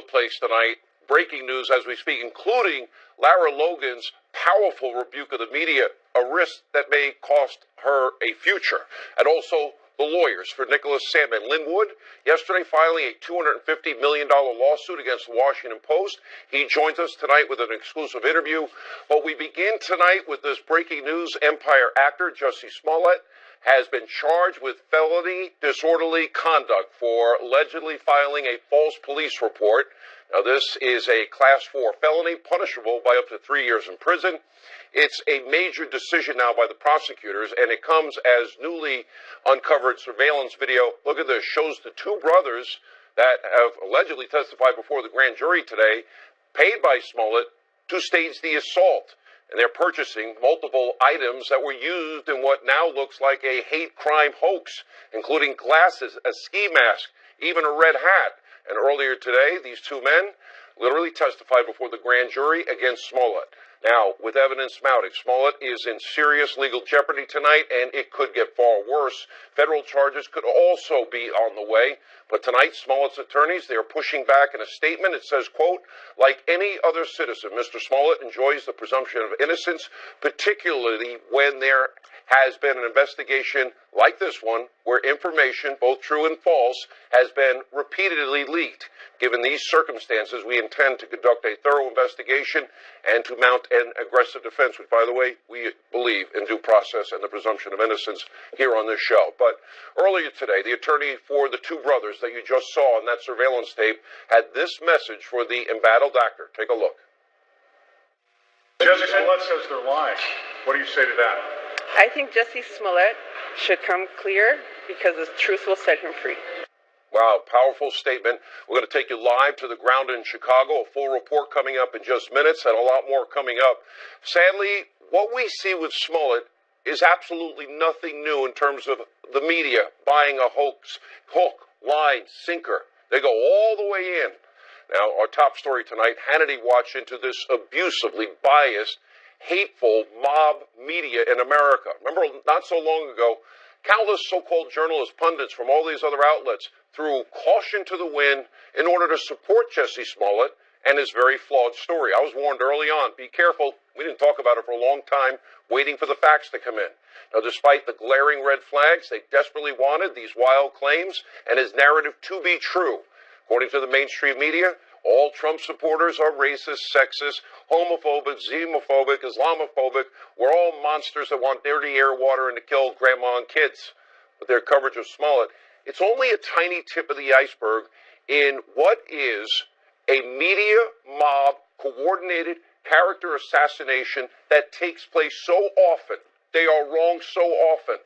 the place tonight. Breaking news as we speak, including Lara Logan's powerful rebuke of the media, a risk that may cost her a future. And also the lawyers for Nicholas Sandmann. Lynn Wood, yesterday filing a $250 million lawsuit against the Washington Post. He joins us tonight with an exclusive interview. But we begin tonight with this breaking news. Empire actor Jussie Smollett has been charged with felony disorderly conduct for allegedly filing a false police report. Now, this is a Class 4 felony, punishable by up to 3 years in prison. It's a major decision now by the prosecutors, and it comes as newly uncovered surveillance video. Look at this. Shows the two brothers that have allegedly testified before the grand jury today, paid by Smollett to stage the assault. And they're purchasing multiple items that were used in what now looks like a hate crime hoax, including glasses, a ski mask, even a red hat. And earlier today, these two men literally testified before the grand jury against Smollett. Now, with evidence mounting, Smollett is in serious legal jeopardy tonight, and it could get far worse. Federal charges could also be on the way. But tonight, Smollett's attorneys, they are pushing back in a statement. It says, quote, like any other citizen, Mr. Smollett enjoys the presumption of innocence, particularly when there has been an investigation like this one, where information, both true and false, has been repeatedly leaked. Given these circumstances, we intend to conduct a thorough investigation and to mount an aggressive defense, which, by the way, we believe in due process and the presumption of innocence here on this show. But earlier today, the attorney for the two brothers that you just saw in that surveillance tape had this message for the embattled actor. Take a look. Jussie Smollett says they're lying. What do you say to that? I think Jussie Smollett should come clear because the truth will set him free. Wow, powerful statement. We're going to take you live to the ground in Chicago. A full report coming up in just minutes and a lot more coming up. Sadly, what we see with Smollett is absolutely nothing new in terms of the media buying a hoax, hook, line, sinker. They go all the way in. Now, our top story tonight, Hannity watched into this abusively biased, hateful mob media in America. Remember, not so long ago, countless so-called journalists, pundits from all these other outlets threw caution to the wind in order to support Jussie Smollett and his very flawed story. I was warned early on, be careful. We didn't talk about it for a long time, waiting for the facts to come in. Now, despite the glaring red flags, they desperately wanted these wild claims and his narrative to be true. According to the mainstream media, all Trump supporters are racist, sexist, homophobic, xenophobic, Islamophobic. We're all monsters that want dirty air, water, and to kill grandma and kids. With their coverage of Smollett, it's only a tiny tip of the iceberg in what is a media mob coordinated character assassination that takes place so often. They are wrong so often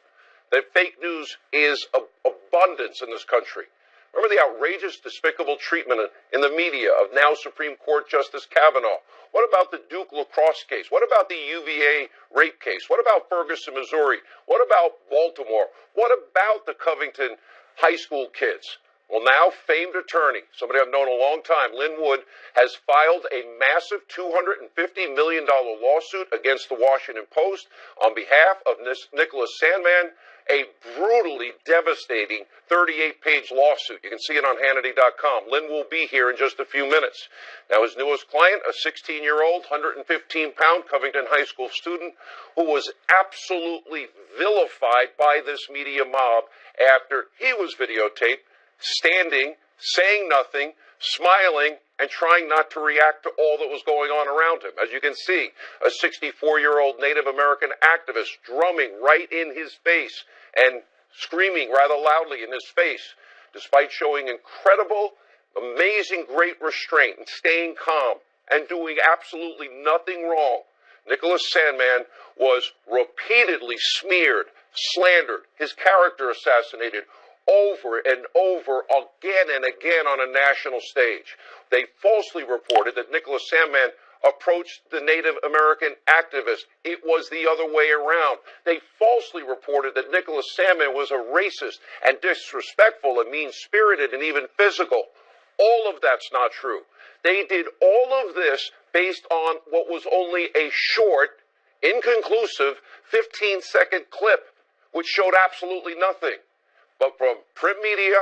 that fake news is abundance in this country. Remember the outrageous, despicable treatment in the media of now Supreme Court Justice Kavanaugh? What about the Duke lacrosse case? What about the UVA rape case? What about Ferguson, Missouri? What about Baltimore? What about the Covington high school kids? Well, now famed attorney, somebody I've known a long time, Lynn Wood, has filed a massive $250 million lawsuit against the Washington Post on behalf of Nicholas Sandmann, a brutally devastating 38-page lawsuit. You can see it on Hannity.com. Lynn will be here in just a few minutes. Now, his newest client, a 16-year-old, 115-pound Covington High School student who was absolutely vilified by this media mob after he was videotaped standing, saying nothing, smiling, and trying not to react to all that was going on around him. As you can see, a 64-year-old Native American activist drumming right in his face and screaming rather loudly in his face, despite showing incredible, amazing, great restraint and staying calm and doing absolutely nothing wrong. Nicholas Sandmann was repeatedly smeared, slandered, his character assassinated, over and over again and again on a national stage. They falsely reported that Nicholas Sandmann approached the Native American activist. It was the other way around. They falsely reported that Nicholas Sandmann was a racist and disrespectful and mean-spirited and even physical. All of that's not true. They did all of this based on what was only a short, inconclusive, 15-second clip, which showed absolutely nothing. But from print media,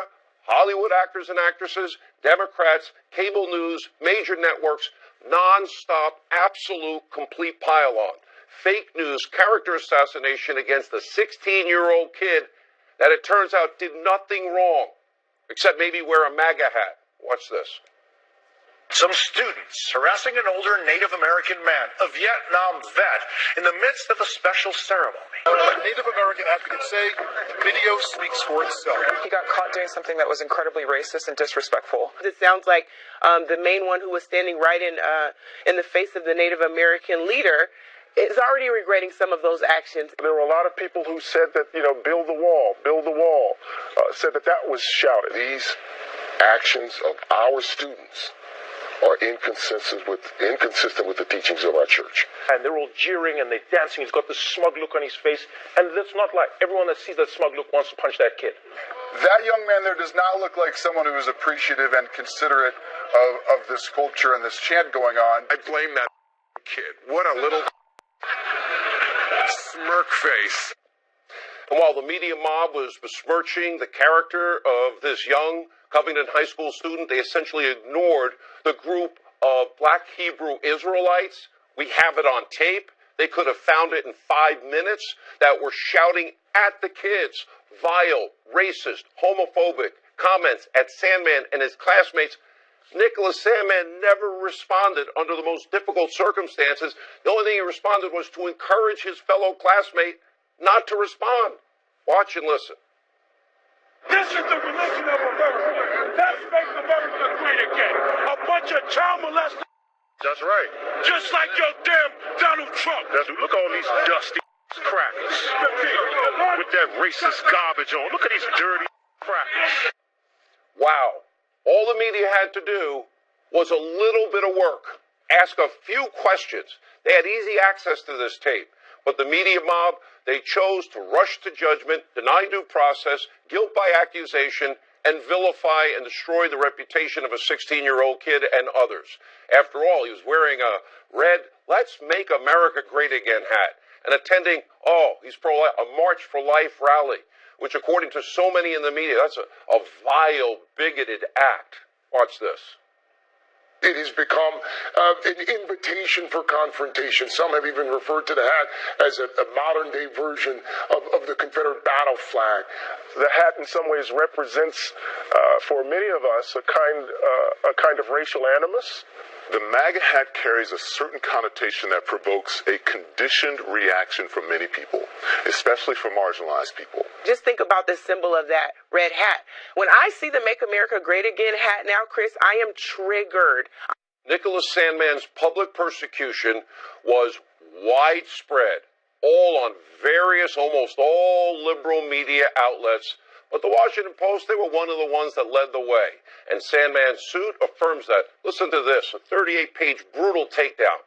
Hollywood actors and actresses, Democrats, cable news, major networks, non-stop, absolute, complete pile-on. Fake news, character assassination against a 16-year-old kid that it turns out did nothing wrong, except maybe wear a MAGA hat. Watch this. Some students harassing an older Native American man, a Vietnam vet, in the midst of a special ceremony. But Native American advocates say the video speaks for itself. He got caught doing something that was incredibly racist and disrespectful. It sounds like the main one who was standing right in the face of the Native American leader is already regretting some of those actions. There were a lot of people who said that, build the wall, said that was shouted. These actions of our students are inconsistent with the teachings of our church. And they're all jeering and they're dancing. He's got this smug look on his face. And that's not like everyone that sees that smug look wants to punch that kid. That young man there does not look like someone who is appreciative and considerate of this culture and this chant going on. I blame that kid. What a little smirk face. And while the media mob was besmirching the character of this young Covington High School student, they essentially ignored the group of Black Hebrew Israelites. We have it on tape. They could have found it in 5 minutes, that were shouting at the kids vile, racist, homophobic comments at Sandman and his classmates. Nicholas Sandman never responded under the most difficult circumstances. The only thing he responded was to encourage his fellow classmate not to respond. Watch and listen. This is the religion of America. Let's make America great again. A bunch of child molesters. That's right. Just like your damn Donald Trump. Look at all these dusty crackers with that racist garbage on. Look at these dirty crackers. Wow. All the media had to do was a little bit of work. Ask a few questions. They had easy access to this tape. But the media mob, they chose to rush to judgment, deny due process, guilt by accusation, and vilify and destroy the reputation of a 16-year-old kid and others. After all, he was wearing a red "Let's Make America Great Again" hat and attending, he's pro-life, a March for Life rally, which according to so many in the media, that's a vile, bigoted act. Watch this. It has become an invitation for confrontation. Some have even referred to the hat as a modern-day version of the Confederate battle flag. The hat in some ways represents, for many of us, a kind of racial animus. The MAGA hat carries a certain connotation that provokes a conditioned reaction from many people, especially from marginalized people. Just think about the symbol of that red hat. When I see the Make America Great Again hat now, Chris, I am triggered. Nicholas Sandman's public persecution was widespread, all on various, almost all liberal media outlets. But the Washington Post, they were one of the ones that led the way. And Sandman's suit affirms that. Listen to this, a 38-page brutal takedown.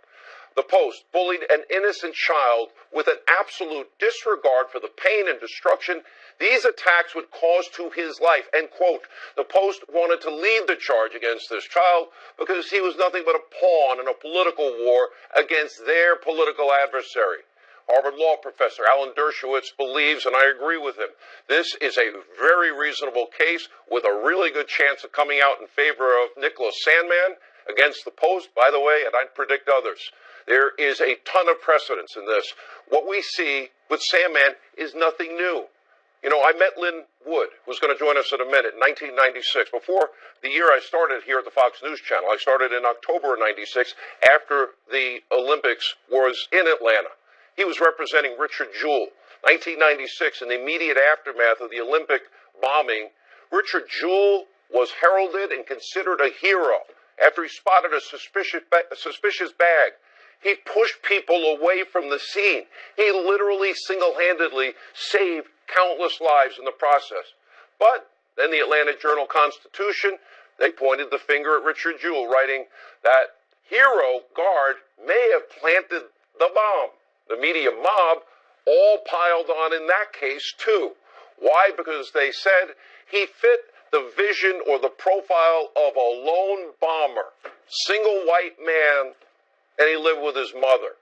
The Post bullied an innocent child with an absolute disregard for the pain and destruction these attacks would cause to his life. And, quote, the Post wanted to lead the charge against this child because he was nothing but a pawn in a political war against their political adversary. Harvard law professor Alan Dershowitz believes, and I agree with him, this is a very reasonable case with a really good chance of coming out in favor of Nicholas Sandman against the Post, by the way, and I'd predict others. There is a ton of precedence in this. What we see with Sandman is nothing new. You know, I met Lynn Wood, who's going to join us in a minute, in 1996. Before the year I started here at the Fox News Channel, I started in October of 96 after the Olympics was in Atlanta. He was representing Richard Jewell. 1996, in the immediate aftermath of the Olympic bombing, Richard Jewell was heralded and considered a hero after he spotted a suspicious bag. He pushed people away from the scene. He literally single-handedly saved countless lives in the process. But then the Atlanta Journal-Constitution, they pointed the finger at Richard Jewell, writing that hero guard may have planted the bomb. The media mob all piled on in that case, too. Why? Because they said he fit the vision or the profile of a lone bomber, single white man, and he lived with his mother.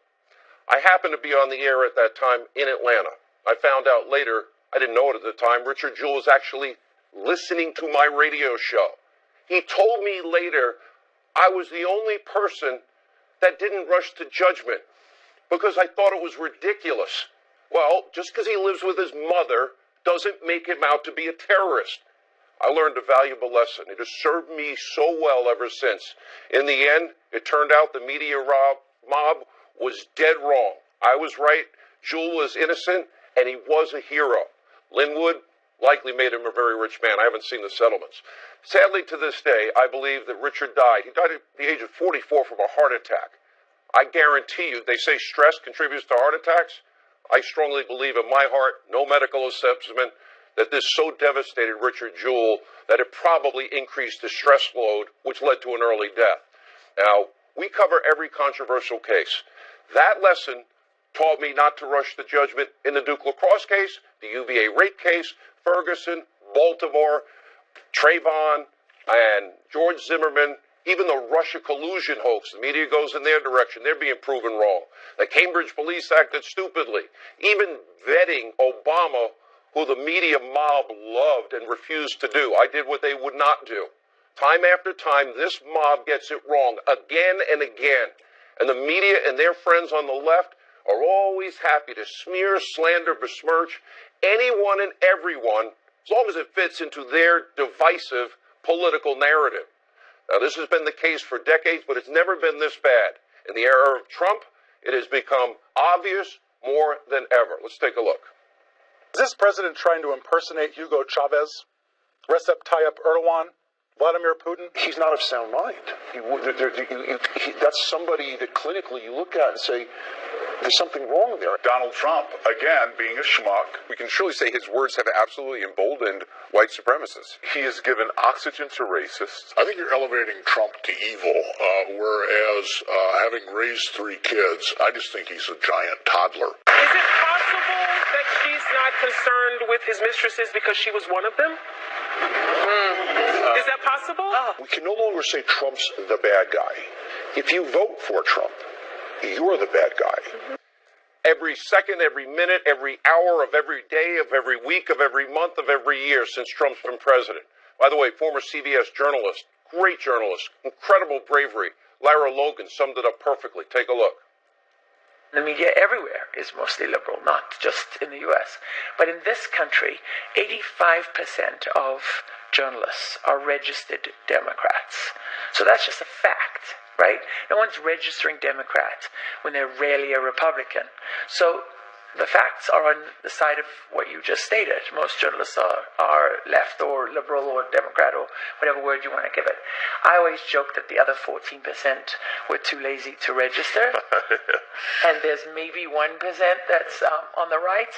I happened to be on the air at that time in Atlanta. I found out later, I didn't know it at the time, Richard Jewell was actually listening to my radio show. He told me later I was the only person that didn't rush to judgment because I thought it was ridiculous. Well, just because he lives with his mother doesn't make him out to be a terrorist. I learned a valuable lesson. It has served me so well ever since. In the end, it turned out the media mob was dead wrong. I was right, Jewel was innocent, and he was a hero. Linwood likely made him a very rich man. I haven't seen the settlements. Sadly, to this day, I believe that Richard died. He died at the age of 44 from a heart attack. I guarantee you, they say stress contributes to heart attacks. I strongly believe in my heart, no medical assessment, that this so devastated Richard Jewell that it probably increased the stress load, which led to an early death. Now, we cover every controversial case. That lesson taught me not to rush to judgment in the Duke Lacrosse case, the UVA rape case, Ferguson, Baltimore, Trayvon, and George Zimmerman, even the Russia collusion hoax. The media goes in their direction. They're being proven wrong. The Cambridge police acted stupidly. Even vetting Obama, who the media mob loved and refused to do. I did what they would not do. Time after time, this mob gets it wrong again and again. And the media and their friends on the left are always happy to smear, slander, besmirch anyone and everyone as long as it fits into their divisive political narrative. Now, this has been the case for decades, but it's never been this bad. In the era of Trump, it has become obvious more than ever. Let's take a look. Is this president trying to impersonate Hugo Chavez, Recep Tayyip Erdogan, Vladimir Putin? He's not of sound mind. That's somebody that clinically you look at and say, there's something wrong there. Donald Trump, again, being a schmuck. We can surely say his words have absolutely emboldened white supremacists. He has given oxygen to racists. I think you're elevating Trump to evil, whereas having raised 3 kids, I just think he's a giant toddler. Is it possible that she's not concerned with his mistresses because she was one of them? Is that possible? We can no longer say Trump's the bad guy. If you vote for Trump, you're the bad guy. Every second, every minute, every hour of every day, of every week, of every month, of every year since Trump's been president. By the way, former CBS journalist, great journalist, incredible bravery, Lara Logan summed it up perfectly. Take a look. The media everywhere is mostly liberal, not just in the U.S. But in this country, 85% of journalists are registered Democrats. So that's just a fact, right? No one's registering Democrat when they're rarely a Republican. So the facts are on the side of what you just stated. Most journalists are left or liberal or Democrat or whatever word you want to give it. I always joke that the other 14% were too lazy to register. And there's maybe 1% that's on the right.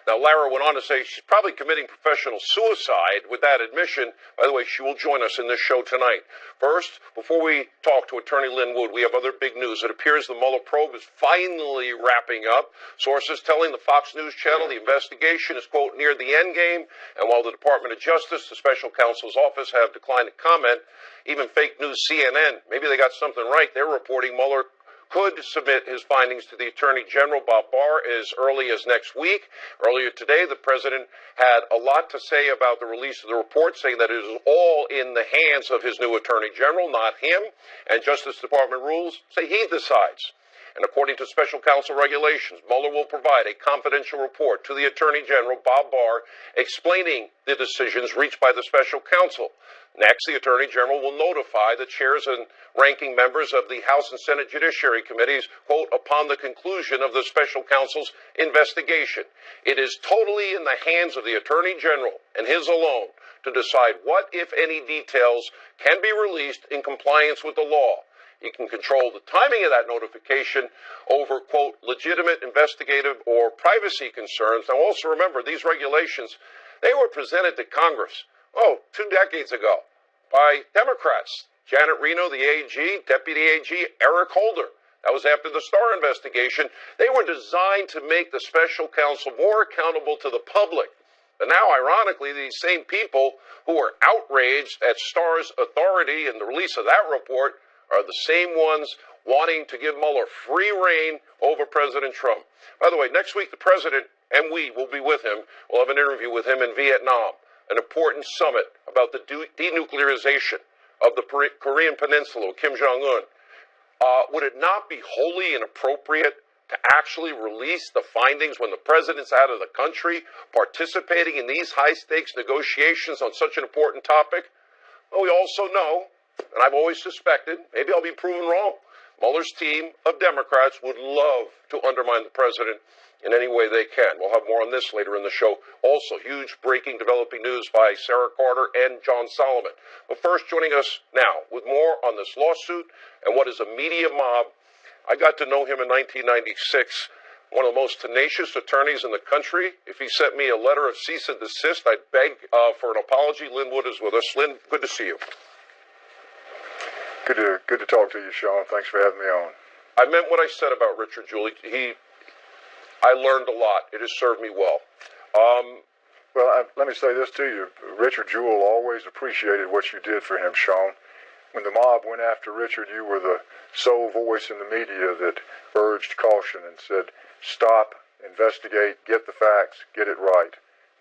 Now, Lara went on to say she's probably committing professional suicide with that admission. By the way, she will join us in this show tonight. First, before we talk to Attorney Lin Wood, we have other big news. It appears the Mueller probe is finally wrapping up. Sources telling the Fox News channel the investigation is, quote, near the end game. And while the Department of Justice, the special counsel's office, have declined to comment, even fake news CNN, maybe they got something right. They're reporting Mueller could submit his findings to the Attorney General, Bob Barr, as early as next week. Earlier today, the president had a lot to say about the release of the report, saying that it is all in the hands of his new Attorney General, not him. And Justice Department rules say he decides. And according to special counsel regulations, Mueller will provide a confidential report to the Attorney General, Bob Barr, explaining the decisions reached by the special counsel. Next, the Attorney General will notify the chairs and ranking members of the House and Senate Judiciary Committees, quote, upon the conclusion of the special counsel's investigation. It is totally in the hands of the Attorney General and his alone to decide what, if any, details can be released in compliance with the law. He can control the timing of that notification over, quote, legitimate investigative or privacy concerns. Now, also remember, these regulations, they were presented to Congress, 2 decades ago by Democrats. Janet Reno, the AG, Deputy AG, Eric Holder. That was after the Starr investigation. They were designed to make the special counsel more accountable to the public. But now, ironically, these same people who were outraged at Starr's authority and the release of that report are the same ones wanting to give Mueller free rein over President Trump. By the way, next week the president and we will be with him. We'll have an interview with him in Vietnam. an important summit about the denuclearization of the Korean Peninsula with Kim Jong-un, would it not be wholly inappropriate to actually release the findings when the president's out of the country participating in these high-stakes negotiations on such an important topic? Well, we also know, and I've always suspected, maybe I'll be proven wrong, Mueller's team of Democrats would love to undermine the president in any way they can. We'll have more on this later in the show. Also, huge breaking developing news by Sarah Carter and John Solomon. But first, joining us now with more on this lawsuit and what is a media mob. I got to know him in 1996, one of the most tenacious attorneys in the country. If he sent me a letter of cease and desist, I'd beg for an apology. Lynn Wood is with us. Lynn, good to see you. Good to talk to you, Sean. Thanks for having me on. I meant what I said about Richard Jewell. I learned a lot. It has served me well. Let me say this to you. Richard Jewell always appreciated what you did for him, Sean. When the mob went after Richard, you were the sole voice in the media that urged caution and said, stop, investigate, get the facts, get it right.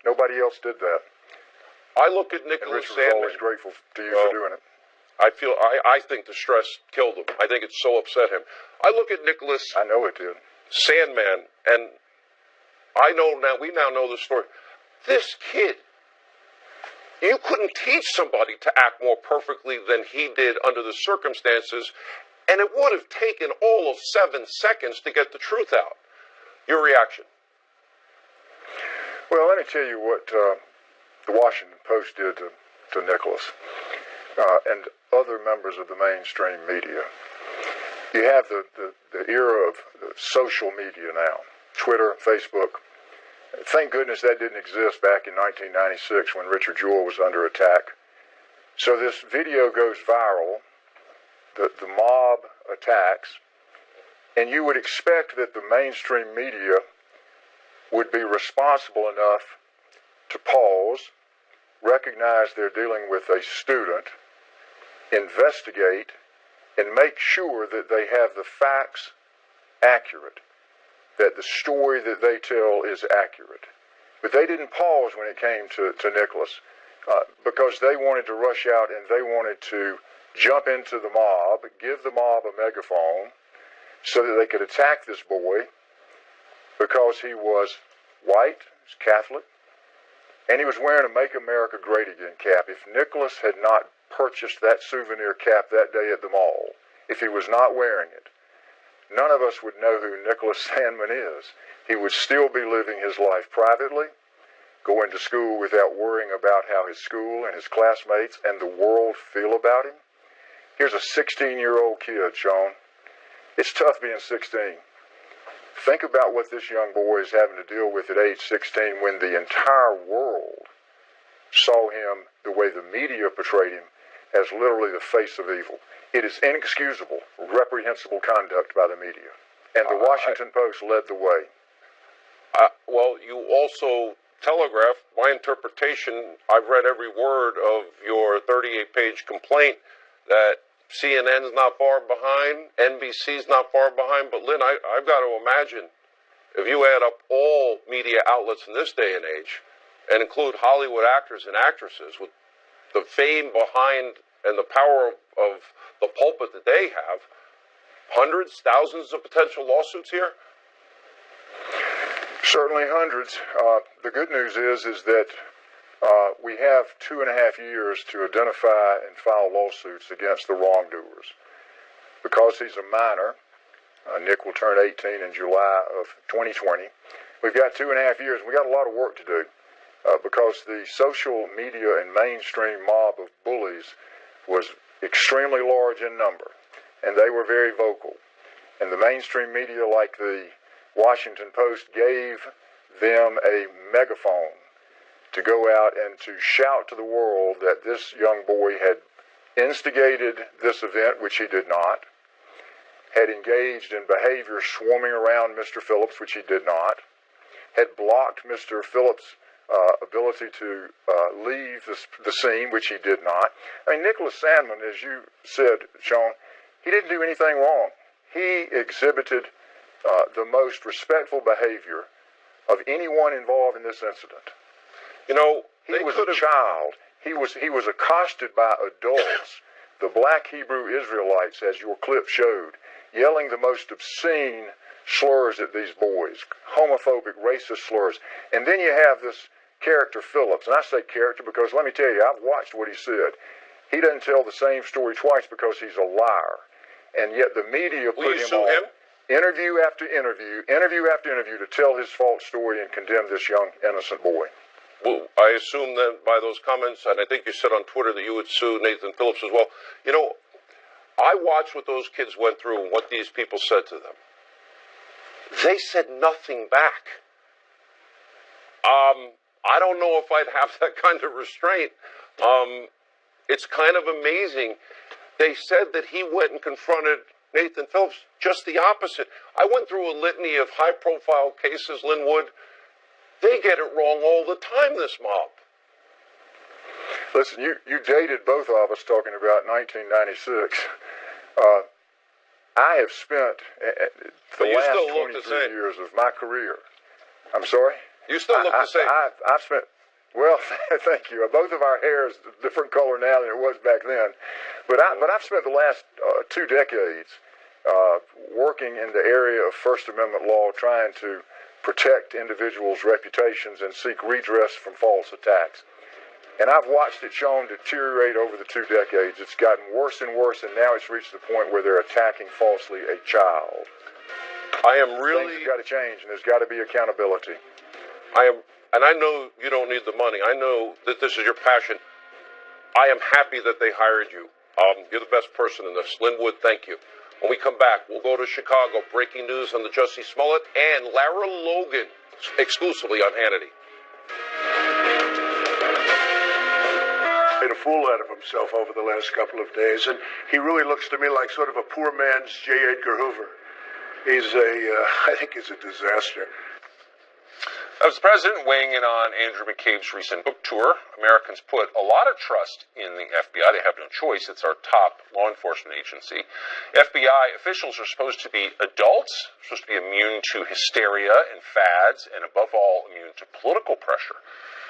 Nobody else did that. I look at Nicholas Richard was Sandman. always grateful to you for doing it. I think the stress killed him. I think it so upset him. I look at Nicholas. I know it did. Sandman, and we now know the story. This kid, you couldn't teach somebody to act more perfectly than he did under the circumstances, and it would have taken all of 7 seconds to get the truth out. Your reaction? Well, let me tell you what the Washington Post did to Nicholas and other members of the mainstream media. You have the era of social media now, Twitter, Facebook. Thank goodness that didn't exist back in 1996 when Richard Jewell was under attack. So this video goes viral, the mob attacks, and you would expect that the mainstream media would be responsible enough to pause, recognize they're dealing with a student, investigate, and make sure that they have the facts accurate, that the story that they tell is accurate. But they didn't pause when it came to Nicholas because they wanted to rush out and they wanted to jump into the mob, give the mob a megaphone so that they could attack this boy because he was white, he was Catholic, and he was wearing a Make America Great Again cap. If Nicholas had not purchased that souvenir cap that day at the mall, if he was not wearing it, none of us would know who Nicholas Sandman is. He would still be living his life privately, going to school without worrying about how his school and his classmates and the world feel about him. Here's a 16-year-old kid, Sean. It's tough being 16. Think about what this young boy is having to deal with at age 16 when the entire world saw him the way the media portrayed him as literally the face of evil. It is inexcusable, reprehensible conduct by the media. And the Washington Post led the way. Well, you also telegraphed my interpretation. I've read every word of your 38-page complaint that CNN's not far behind, NBC's not far behind. But, Lynn, I've got to imagine if you add up all media outlets in this day and age and include Hollywood actors and actresses with the fame behind and the power of the pulpit that they have, hundreds, thousands of potential lawsuits here? Certainly hundreds. The good news is that we have 2.5 years to identify and file lawsuits against the wrongdoers. Because he's a minor, Nick will turn 18 in July of 2020. We've got 2.5 years. We got a lot of work to do because the social media and mainstream mob of bullies was extremely large in number, and they were very vocal. And the mainstream media, like the Washington Post, gave them a megaphone to go out and to shout to the world that this young boy had instigated this event, which he did not, had engaged in behavior swarming around Mr. Phillips, which he did not, had blocked Mr. Phillips' ability to leave the scene, which he did not. I mean, Nicholas Sandman, as you said, Sean, he didn't do anything wrong. He exhibited the most respectful behavior of anyone involved in this incident. You know, He was a child. He was accosted by adults, the black Hebrew Israelites, as your clip showed, yelling the most obscene slurs at these boys, homophobic, racist slurs. And then you have this character Phillips, and I say character because let me tell you, I've watched what he said. He doesn't tell the same story twice because he's a liar. And yet the media put him on interview after interview to tell his false story and condemn this young, innocent boy. Well, I assume that by those comments, and I think you said on Twitter that you would sue Nathan Phillips as well. You know, I watched what those kids went through and what these people said to them. They said nothing back. I don't know if I'd have that kind of restraint. It's kind of amazing. They said that he went and confronted Nathan Phillips. Just the opposite. I went through a litany of high-profile cases, Linwood. They get it wrong all the time, this mob. Listen, you dated both of us talking about 1996. I have spent the last 23 years of my career. I'm sorry? You still look the same. I've spent, well, thank you. Both of our hair is a different color now than it was back then. But I've spent the last 2 decades working in the area of First Amendment law, trying to protect individuals' reputations and seek redress from false attacks. And I've watched it shown deteriorate over the 2 decades. It's gotten worse and worse, and now it's reached the point where they're attacking falsely a child. I am really... Things have got to change, and there's got to be accountability. And I know you don't need the money. I know that this is your passion. I am happy that they hired you. You're the best person in this. Linwood, thank you. When we come back, we'll go to Chicago. Breaking news on the Jussie Smollett and Lara Logan, exclusively on Hannity. Made a fool out of himself over the last couple of days, and he really looks to me like sort of a poor man's J. Edgar Hoover. I think he's a disaster. That was the president weighing in on Andrew McCabe's recent book tour. Americans put a lot of trust in the FBI. They have no choice. It's our top law enforcement agency. FBI officials are supposed to be adults, supposed to be immune to hysteria and fads, and above all, immune to political pressure.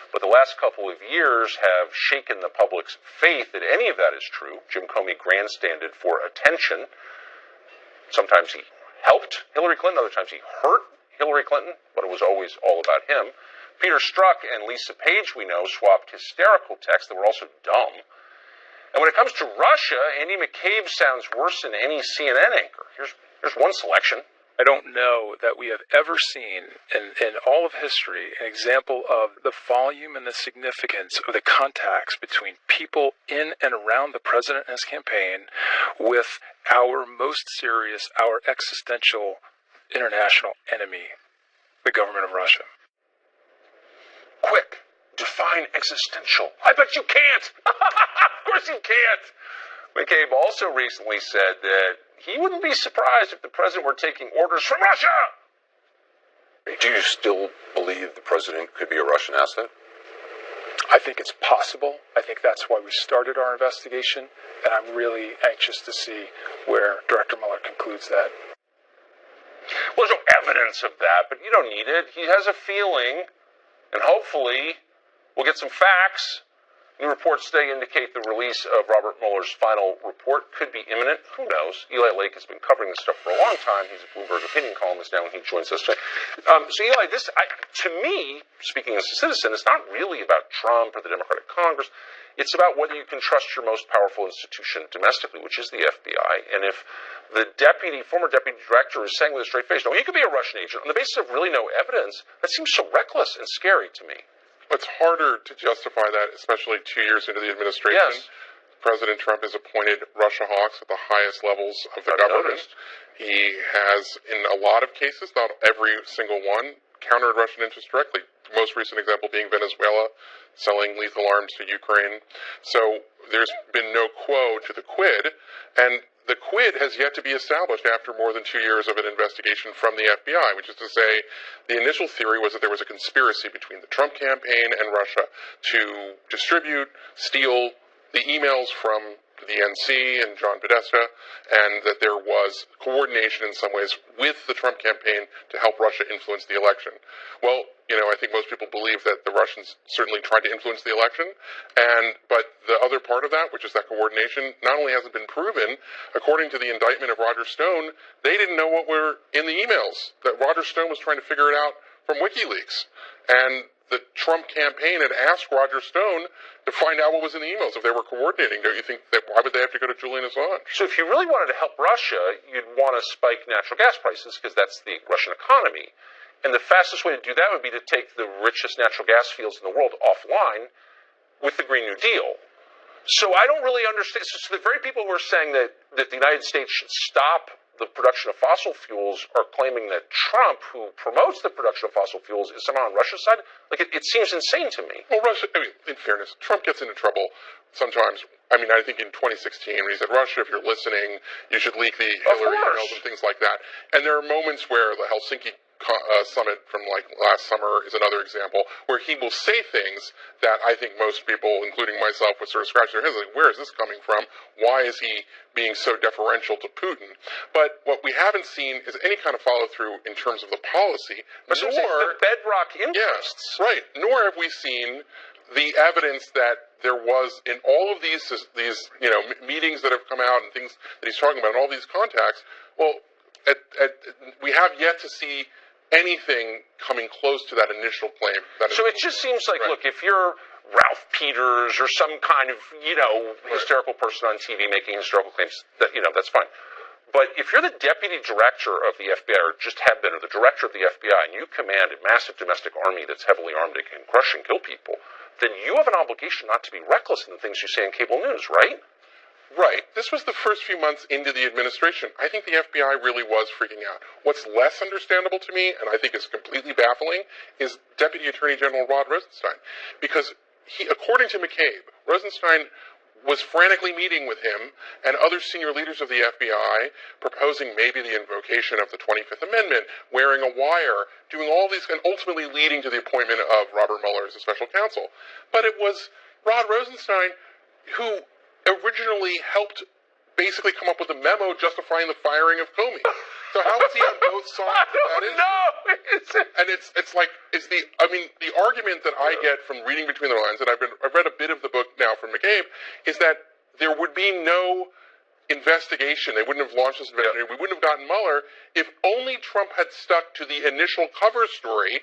But the last couple of years have shaken the public's faith that any of that is true. Jim Comey grandstanded for attention. Sometimes he helped Hillary Clinton, other times he hurt Hillary Clinton, but it was always all about him. Peter Strzok and Lisa Page, we know, swapped hysterical texts that were also dumb. And when it comes to Russia, Andy McCabe sounds worse than any CNN anchor. Here's one selection. I don't know that we have ever seen in all of history an example of the volume and the significance of the contacts between people in and around the president and his campaign with our most serious, our existential international enemy, the government of Russia. Quick, define existential. I bet you can't. Of course you can't. McCabe also recently said that he wouldn't be surprised if the president were taking orders from Russia. Do you still believe the president could be a Russian asset? I think it's possible. I think that's why we started our investigation, and I'm really anxious to see where Director Mueller concludes that. Well, there's no evidence of that, but you don't need it. He has a feeling, and hopefully we'll get some facts. New reports today indicate the release of Robert Mueller's final report could be imminent. Who knows? Eli Lake has been covering this stuff for a long time. He's a Bloomberg opinion columnist now, and he joins us today. So, Eli, to me, speaking as a citizen, it's not really about Trump or the Democratic Congress. It's about whether you can trust your most powerful institution domestically, which is the FBI. And if the former deputy director is saying with a straight face, no, he could be a Russian agent, on the basis of really no evidence, that seems so reckless and scary to me. It's harder to justify that, especially 2 years into the administration. Yes. President Trump has appointed Russia hawks at the highest levels of the government. He has, in a lot of cases, not every single one, countered Russian interests directly. The most recent example being Venezuela, selling lethal arms to Ukraine. So there's been no quo to the quid, and the quid has yet to be established after more than 2 years of an investigation from the FBI, which is to say the initial theory was that there was a conspiracy between the Trump campaign and Russia to distribute, steal the emails from the NC and John Podesta, and that there was coordination in some ways with the Trump campaign to help Russia influence the election. Well, I think most people believe that the Russians certainly tried to influence the election, but the other part of that, which is that coordination, not only hasn't been proven, according to the indictment of Roger Stone, they didn't know what were in the emails, that Roger Stone was trying to figure it out from WikiLeaks. And the Trump campaign had asked Roger Stone to find out what was in the emails, if they were coordinating. Don't you think why would they have to go to Julian Assange? So if you really wanted to help Russia, you'd want to spike natural gas prices because that's the Russian economy. And the fastest way to do that would be to take the richest natural gas fields in the world offline with the Green New Deal. So I don't really understand. So the very people who are saying that the United States should stop the production of fossil fuels are claiming that Trump, who promotes the production of fossil fuels, is somehow on Russia's side. Like, it seems insane to me. Well, Russia, in fairness, Trump gets into trouble sometimes. I think in 2016, when he said, Russia, if you're listening, you should leak the Hillary emails and things like that. And there are moments where the Helsinki summit from last summer is another example where he will say things that I think most people, including myself, would sort of scratch their heads like, where is this coming from? Why is he being so deferential to Putin? But what we haven't seen is any kind of follow through in terms of the policy, but nor the bedrock interests. Yes, right. Nor have we seen the evidence that there was in all of these meetings that have come out and things that he's talking about and all these contacts. Well, we have yet to see anything coming close to that initial claim. So it just seems like, look, if you're Ralph Peters or some kind of, hysterical person on TV making hysterical claims, that's fine. But if you're the deputy director of the FBI, or just have been, or the director of the FBI, and you command a massive domestic army that's heavily armed and can crush and kill people, then you have an obligation not to be reckless in the things you say on cable news, right? Right. This was the first few months into the administration. I think the FBI really was freaking out. What's less understandable to me, and I think is completely baffling, is Deputy Attorney General Rod Rosenstein. Because according to McCabe, Rosenstein was frantically meeting with him and other senior leaders of the FBI, proposing maybe the invocation of the 25th Amendment, wearing a wire, doing all these, and ultimately leading to the appointment of Robert Mueller as a special counsel. But it was Rod Rosenstein who originally helped basically come up with a memo justifying the firing of Comey. So how is he on both sides of that issue? And the argument that I get from reading between the lines, and I've read a bit of the book now from McCabe, is that there would be no investigation. They wouldn't have launched this investigation. We wouldn't have gotten Mueller if only Trump had stuck to the initial cover story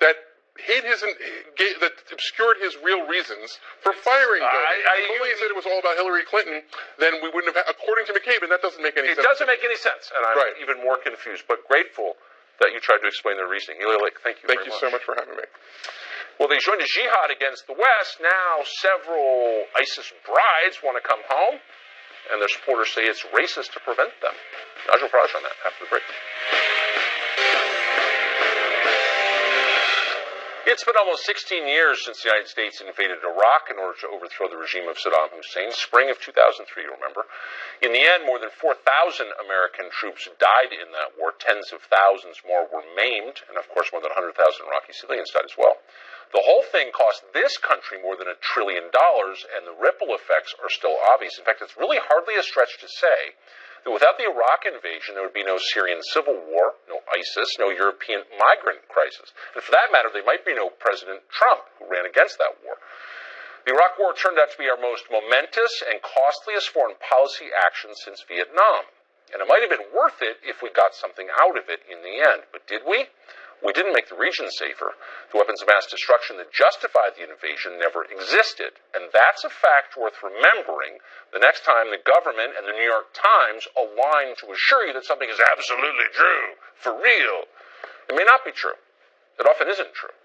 that that obscured his real reasons for firing Comey. If only he said it was all about Hillary Clinton, then we wouldn't have, according to McCabe, and that doesn't make any sense. It doesn't make any sense, and I'm even more confused, but grateful that you tried to explain their reasoning. Thank you very much. Thank you so much for having me. Well, they joined a jihad against the West. Now several ISIS brides want to come home, and their supporters say it's racist to prevent them. Nigel Farage on that after the break. It's been almost 16 years since the United States invaded Iraq in order to overthrow the regime of Saddam Hussein. Spring of 2003, remember. In the end, more than 4,000 American troops died in that war. Tens of thousands more were maimed. And, of course, more than 100,000 Iraqi civilians died as well. The whole thing cost this country more than $1 trillion, and the ripple effects are still obvious. In fact, it's really hardly a stretch to say that without the Iraq invasion, there would be no Syrian civil war, no ISIS, no European migrant crisis. And for that matter, there might be no President Trump, who ran against that war. The Iraq War turned out to be our most momentous and costliest foreign policy action since Vietnam. And it might have been worth it if we got something out of it in the end. But did we? We didn't make the region safer. The weapons of mass destruction that justified the invasion never existed. And that's a fact worth remembering the next time the government and the New York Times align to assure you that something is absolutely true, for real. It may not be true. It often isn't true.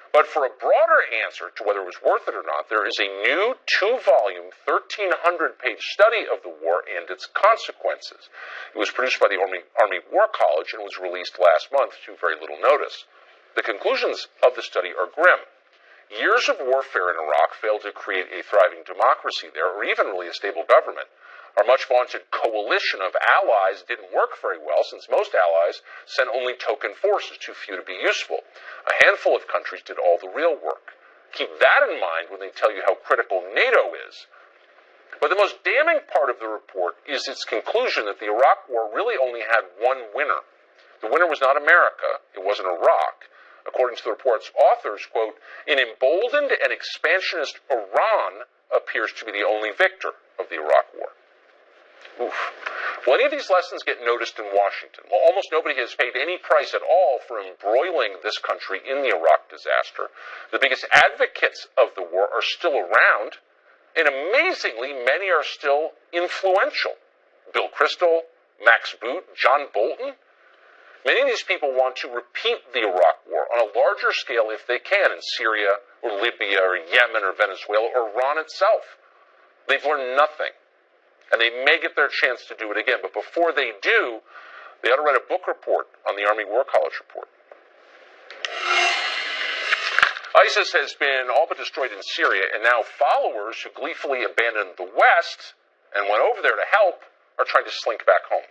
But for a broader answer to whether it was worth it or not, there is a new 2-volume, 1,300-page study of the war and its consequences. It was produced by the Army War College and was released last month to very little notice. The conclusions of the study are grim. Years of warfare in Iraq failed to create a thriving democracy there, or even really a stable government. Our much-vaunted coalition of allies didn't work very well, since most allies sent only token forces, too few to be useful. A handful of countries did all the real work. Keep that in mind when they tell you how critical NATO is. But the most damning part of the report is its conclusion that the Iraq War really only had one winner. The winner was not America, it wasn't Iraq. According to the report's authors, quote, an emboldened and expansionist Iran appears to be the only victor of the Iraq War. Oof. Will any of these lessons get noticed in Washington? Well, almost nobody has paid any price at all for embroiling this country in the Iraq disaster. The biggest advocates of the war are still around, and amazingly, many are still influential. Bill Kristol, Max Boot, John Bolton. Many of these people want to repeat the Iraq War on a larger scale if they can in Syria or Libya or Yemen or Venezuela or Iran itself. They've learned nothing, and they may get their chance to do it again. But before they do, they ought to write a book report on the Army War College report. ISIS has been all but destroyed in Syria, and now followers who gleefully abandoned the West and went over there to help are trying to slink back home.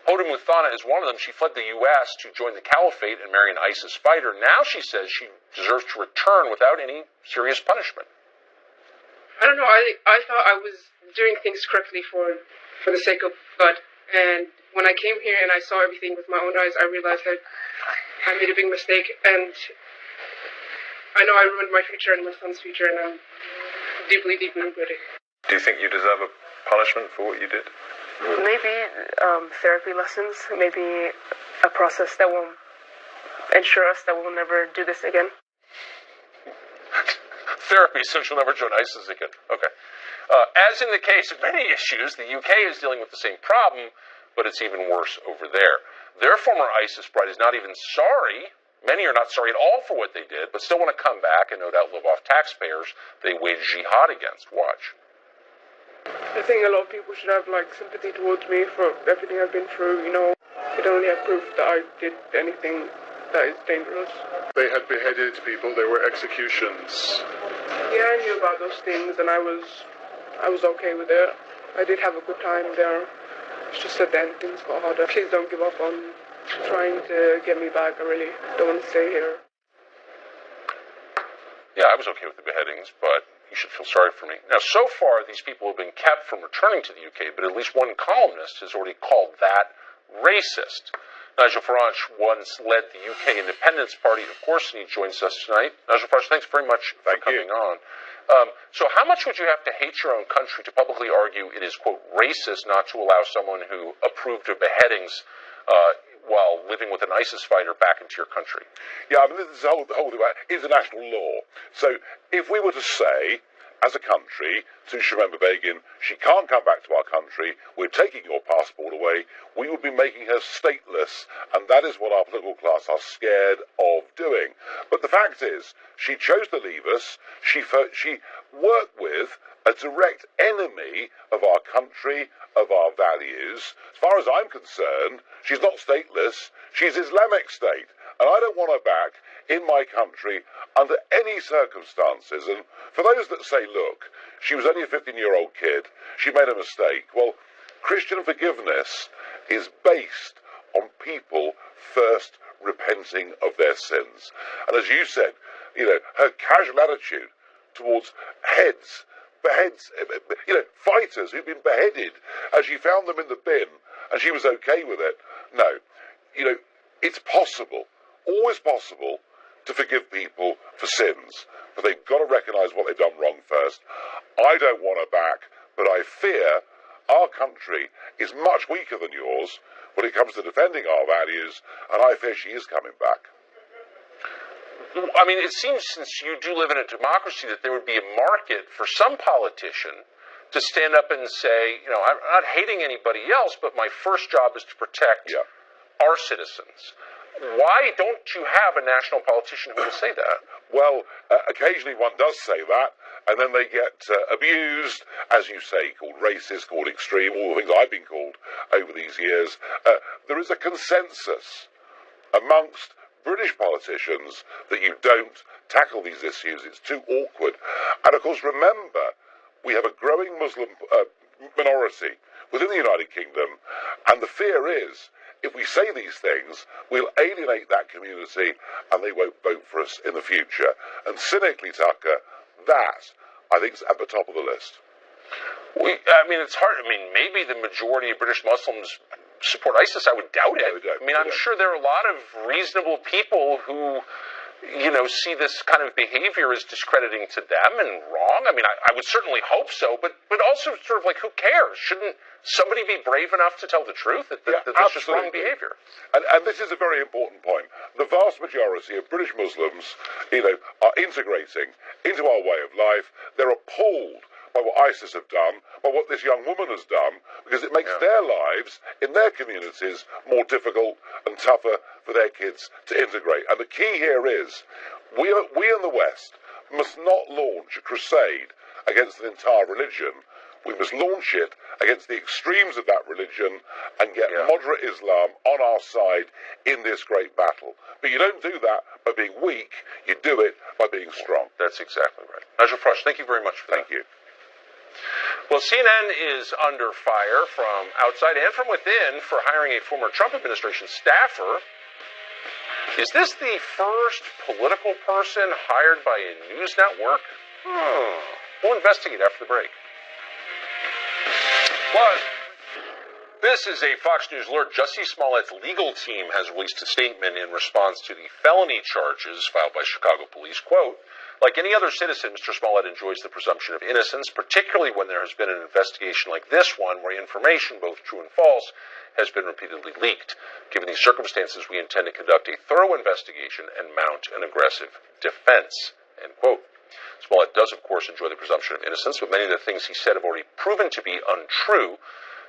Hoda Muthana is one of them. She fled the U.S. to join the caliphate and marry an ISIS fighter. Now she says she deserves to return without any serious punishment. I don't know. I thought I was doing things correctly for the sake of God. And when I came here and I saw everything with my own eyes, I realized that I made a big mistake. And I know I ruined my future and my son's future, and I'm deeply, deeply regretting. Do you think you deserve a punishment for what you did? Maybe therapy lessons, maybe a process that will ensure us that we'll never do this again. Therapy, since you'll never join ISIS again. Okay. As in the case of many issues, the UK is dealing with the same problem, but it's even worse over there. Their former ISIS bride is not even sorry. Many are not sorry at all for what they did, but still want to come back and no doubt live off taxpayers they waged jihad against. Watch. I think a lot of people should have sympathy towards me for everything I've been through. You know, they don't really have proof that I did anything that is dangerous. They had beheaded people. There were executions. Yeah, I knew about those things, and I was okay with it. I did have a good time there. It's just that then things got harder. Please don't give up on trying to get me back. I really don't want to stay here. Yeah, I was okay with the beheadings, but you should feel sorry for me. Now, so far, these people have been kept from returning to the UK, but at least one columnist has already called that racist. Nigel Farage once led the UK Independence Party, of course, and he joins us tonight. Nigel Farage, thanks very much for coming on. So how much would you have to hate your own country to publicly argue it is, quote, racist not to allow someone who approved of beheadings while living with an ISIS fighter back into your country? Yeah, I mean, this is the whole thing about international law. So if we were to say, as a country, to Shememba Begin, she can't come back to our country, we're taking your passport away, we would be making her stateless, and that is what our political class are scared of doing. But the fact is, she chose to leave us, she worked with a direct enemy of our country, of our values. As far as I'm concerned, she's not stateless, she's Islamic State, and I don't want her back in my country under any circumstances. And for those that say, look, she was only a 15-year-old kid, she made a mistake, well, Christian forgiveness is based on people first repenting of their sins. And as you said, her casual attitude towards fighters who've been beheaded, as she found them in the bin, and she was okay with it. No, it's possible, always possible, to forgive people for sins, but they've got to recognise what they've done wrong first. I don't want her back, but I fear our country is much weaker than yours when it comes to defending our values, and I fear she is coming back. I mean, it seems, since you do live in a democracy, that there would be a market for some politician to stand up and say, I'm not hating anybody else, but my first job is to protect our citizens. Why don't you have a national politician who will say that? Well, occasionally one does say that, and then they get abused, as you say, called racist, called extreme, all the things I've been called over these years. There is a consensus amongst British politicians that you don't tackle these issues. It's too awkward. And of course, remember, we have a growing Muslim minority within the United Kingdom, and the fear is, if we say these things, we'll alienate that community and they won't vote for us in the future. And cynically, Tucker, that, I think, is at the top of the list. I mean, it's hard. I mean, maybe the majority of British Muslims support ISIS. I would doubt it. I mean, I'm sure there are a lot of reasonable people who, see this kind of behavior as discrediting to them and wrong. I mean, I would certainly hope so, but also sort of like, who cares? Shouldn't somebody be brave enough to tell the truth that that's just wrong behavior? And this is a very important point. The vast majority of British Muslims, are integrating into our way of life. They're appalled by what ISIS have done, by what this young woman has done, because it makes their lives in their communities more difficult and tougher for their kids to integrate. And the key here is, we in the West must not launch a crusade against an entire religion. We must launch it against the extremes of that religion and get moderate Islam on our side in this great battle. But you don't do that by being weak, you do it by being strong. That's exactly right. Nigel Frost, thank you very much for that. Thank you. Well, CNN is under fire from outside and from within for hiring a former Trump administration staffer. Is this the first political person hired by a news network? We'll investigate after the break. Plus, this is a Fox News alert. Jussie Smollett's legal team has released a statement in response to the felony charges filed by Chicago police. Quote, like any other citizen, Mr. Smollett enjoys the presumption of innocence, particularly when there has been an investigation like this one, where information, both true and false, has been repeatedly leaked. Given these circumstances, we intend to conduct a thorough investigation and mount an aggressive defense. End quote. Smollett does, of course, enjoy the presumption of innocence, but many of the things he said have already proven to be untrue.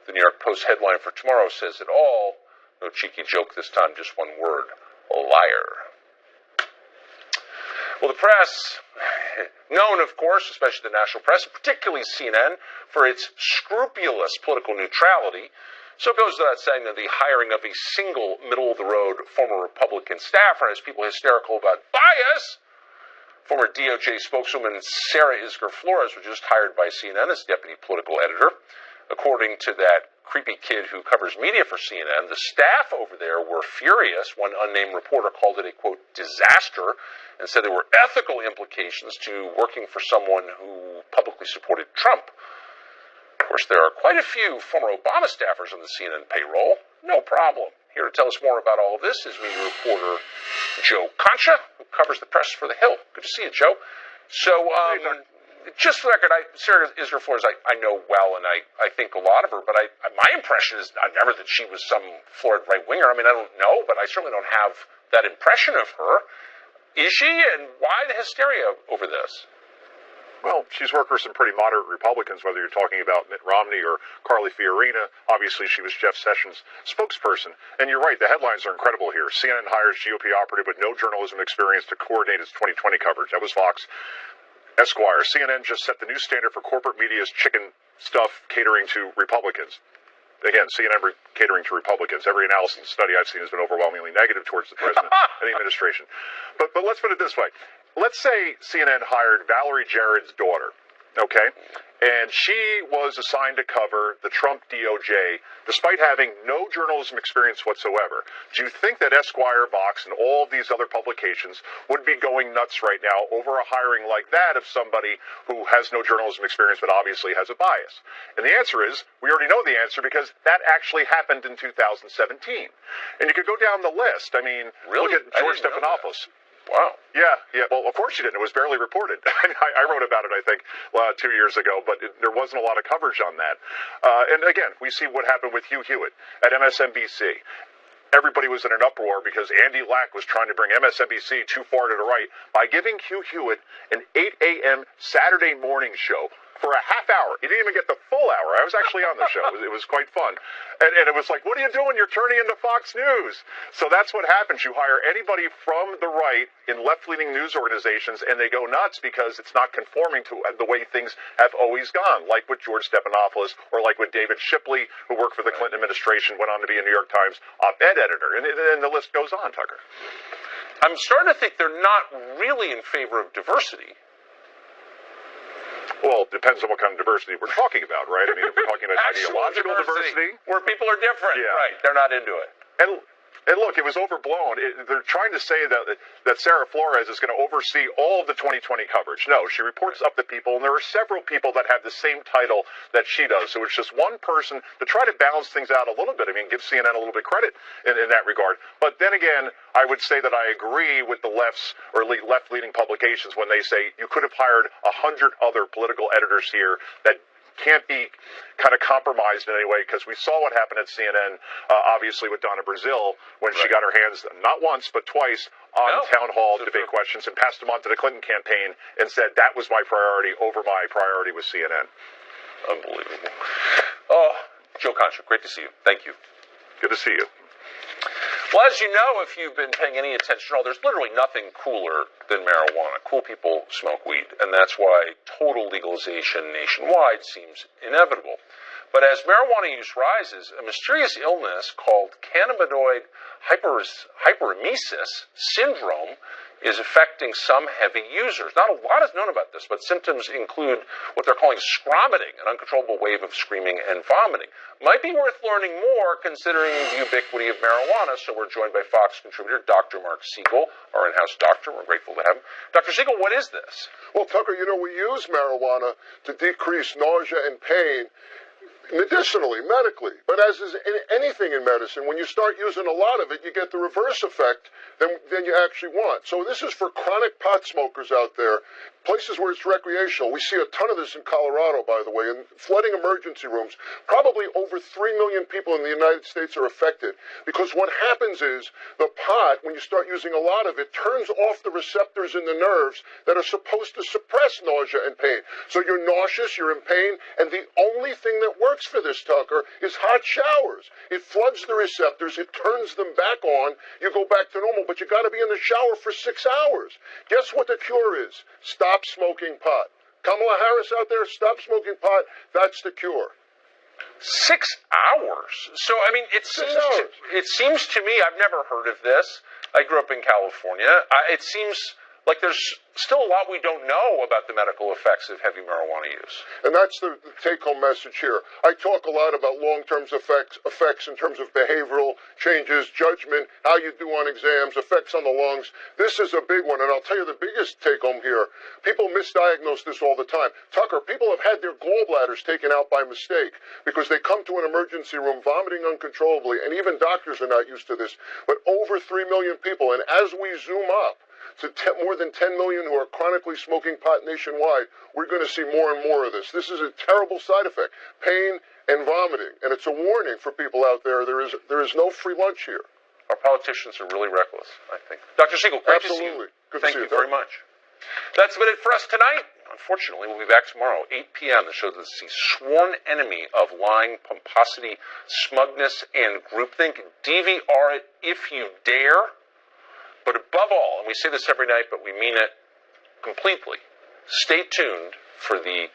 The New York Post headline for tomorrow says it all. No cheeky joke this time, just one word: liar. Well, the press, known, of course, especially the national press, and particularly CNN, for its scrupulous political neutrality, so it goes without saying that the hiring of a single middle-of-the-road former Republican staffer has people hysterical about bias. Former DOJ spokeswoman Sarah Isgur Flores was just hired by CNN as deputy political editor. According to that creepy kid who covers media for CNN, the staff over there were furious. One unnamed reporter called it a, quote, disaster, and said there were ethical implications to working for someone who publicly supported Trump. Of course, there are quite a few former Obama staffers on the CNN payroll. No problem. Here to tell us more about all of this is media reporter Joe Concha, who covers the press for The Hill. Good to see you, Joe. So, just for the record, Sarah Isgur Flores, I know well, and I think a lot of her, but my impression is never that she was some florid right-winger. I mean, I don't know, but I certainly don't have that impression of her. Is she, and why the hysteria over this? Well, she's worked for some pretty moderate Republicans, whether you're talking about Mitt Romney or Carly Fiorina. Obviously, she was Jeff Sessions' spokesperson. And you're right, the headlines are incredible here. CNN hires GOP operative with no journalism experience to coordinate its 2020 coverage. That was Fox. Esquire, CNN just set the new standard for corporate media's chicken stuff catering to Republicans. Again, CNN catering to Republicans. Every analysis and study I've seen has been overwhelmingly negative towards the president and the administration. But let's put it this way. Let's say CNN hired Valerie Jarrett's daughter, okay? And she was assigned to cover the Trump DOJ, despite having no journalism experience whatsoever. Do you think that Esquire, Vox, and all of these other publications would be going nuts right now over a hiring like that of somebody who has no journalism experience but obviously has a bias? And the answer is, we already know the answer because that actually happened in 2017. And you could go down the list. I mean, really? Look at George Stephanopoulos. Wow. Yeah. Well, of course you didn't. It was barely reported. I wrote about it, I think, 2 years ago, but there wasn't a lot of coverage on that. And again, we see what happened with Hugh Hewitt at MSNBC. Everybody was in an uproar because Andy Lack was trying to bring MSNBC too far to the right by giving Hugh Hewitt an 8 a.m. Saturday morning show for a half hour. He didn't even get the full hour. I was actually on the show. It was quite fun. And it was like, what are you doing? You're turning into Fox News. So that's what happens. You hire anybody from the right in left-leaning news organizations, and they go nuts because it's not conforming to the way things have always gone, like with George Stephanopoulos or like with David Shipley, who worked for the Clinton administration, went on to be a New York Times op-ed editor. And the list goes on, Tucker. I'm starting to think they're not really in favor of diversity. Well, it depends on what kind of diversity we're talking about, right? I mean, if we're talking about ideological diversity, where people are different, right? They're not into it. And And look, it was overblown. They're trying to say that Sarah Flores is going to oversee all of the 2020 coverage. No, she reports up to people, and there are several people that have the same title that she does. So it's just one person to try to balance things out a little bit. I mean, give CNN a little bit credit in that regard. But then again, I would say that I agree with the left's or left-leaning publications when they say you could have hired 100 other political editors here that can't be kind of compromised in any way, because we saw what happened at CNN, obviously with Donna Brazile, when she got her hands, not once, but twice, on town hall debate questions and passed them on to the Clinton campaign and said that was my priority over my priority with CNN. Unbelievable. Oh, Joe Concha, great to see you. Thank you. Good to see you. Well, as you know, if you've been paying any attention at all, there's literally nothing cooler than marijuana. Cool people smoke weed, and that's why total legalization nationwide seems inevitable. But as marijuana use rises, a mysterious illness called cannabinoid hyperemesis syndrome is affecting some heavy users. Not a lot is known about this, but symptoms include what they're calling scromiting, an uncontrollable wave of screaming and vomiting. Might be worth learning more considering the ubiquity of marijuana, so we're joined by Fox contributor Dr. Mark Siegel, our in-house doctor. We're grateful to have him. Dr. Siegel, what is this? Well, Tucker, we use marijuana to decrease nausea and pain medicinally, medically. But as is in anything in medicine, when you start using a lot of it, you get the reverse effect than you actually want. So this is for chronic pot smokers out there, places where it's recreational. We see a ton of this in Colorado, by the way, and flooding emergency rooms. Probably over 3 million people in the United States are affected, because what happens is the pot, when you start using a lot of it, turns off the receptors in the nerves that are supposed to suppress nausea and pain. So you're nauseous, you're in pain, and the only thing that works for this, Tucker, is hot showers. It floods the receptors, it turns them back on, you go back to normal, but you got to be in the shower for 6 hours. Guess what the cure is? Stop smoking pot. Kamala Harris out there, stop smoking pot. That's the cure. 6 hours. So, I mean, it seems to me, I've never heard of this. I grew up in California. It seems like there's still a lot we don't know about the medical effects of heavy marijuana use. And that's the take-home message here. I talk a lot about long-term effects in terms of behavioral changes, judgment, how you do on exams, effects on the lungs. This is a big one, and I'll tell you the biggest take-home here. People misdiagnose this all the time. Tucker, people have had their gallbladders taken out by mistake because they come to an emergency room vomiting uncontrollably, and even doctors are not used to this. But over 3 million people, and as we zoom up to more than 10 million who are chronically smoking pot nationwide, we're going to see more and more of this. This is a terrible side effect, pain and vomiting, and it's a warning for people out there. There is no free lunch here. Our politicians are really reckless, I think. Dr. Siegel, great to see you. Good Thank to see you very much. That's been it for us tonight. Unfortunately, we'll be back tomorrow, 8 p.m. The show that's the sworn enemy of lying, pomposity, smugness, and groupthink. DVR it if you dare. But above all, and we say this every night, but we mean it completely, stay tuned for the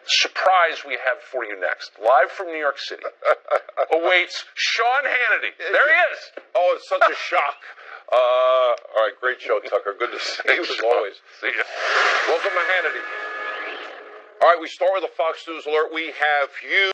surprise we have for you next. Live from New York City awaits Sean Hannity. There he is. Oh, it's such a shock. All right, great show, Tucker. Good to see you as always. See you. Welcome to Hannity. All right, we start with a Fox News alert. We have you.